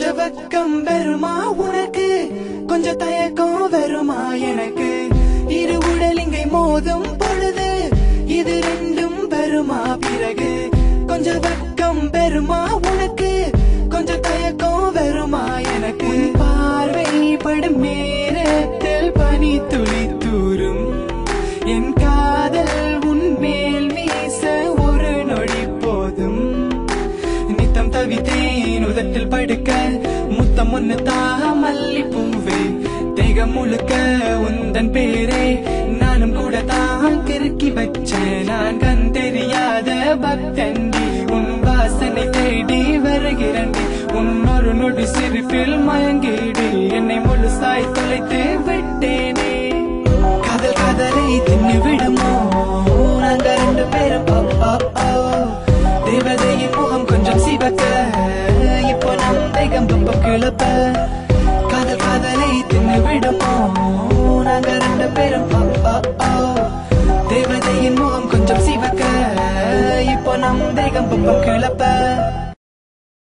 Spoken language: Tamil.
கொஞ்சம் வெக்கம் வருமா உனக்கு, கொஞ்சம் தயக்கம் வருமா எனக்கு, இரு உடல் இங்கே மோதும் பொழுது இது ரெண்டும் வருமா பிறகு, கொஞ்சம் வெக்கம் வருமா உனக்கு, கொஞ்சம் தயக்கம் வருமா எனக்கு, பார்வை படும் நேரத்தில் பனி துளி தூரும், என் காதல் உன் மேல் வீச ஒரு நொடி போதும், நித்தம் தவித்தேன் உதட்டில் படுக்க முத்தம் ஒன்னு மல்லி பூவே, தேகம் முழுக்க உந்தன் பேரே நானும் கூட தான் கிறுக்கி வச்சேன், நான் கண் தெரியாத பக்தண்டி, உன் வாசனை தேடி வருகிறண்டி, உன்னொரு நொடி சிரிப்பில் மயங்கிடு என்னை முழுசாய் தொலைத்து விட்டேனே, காதல் காதலை தின்னு விடுமோ நாங்க ரெண்டு பேரும், தேவதையின் முகம் கொஞ்சம் சிவக்க இப்போ நம் தேகம் ரொம்ப கிளப்ப, காதல் காதலை தின்னு விடுமோ நாங்க ரெண்டு பேரும், தேவதையின் முகம் கொஞ்சம் சிவக்க இப்போ நம் தேகம் ரொம்ப கிளப்ப.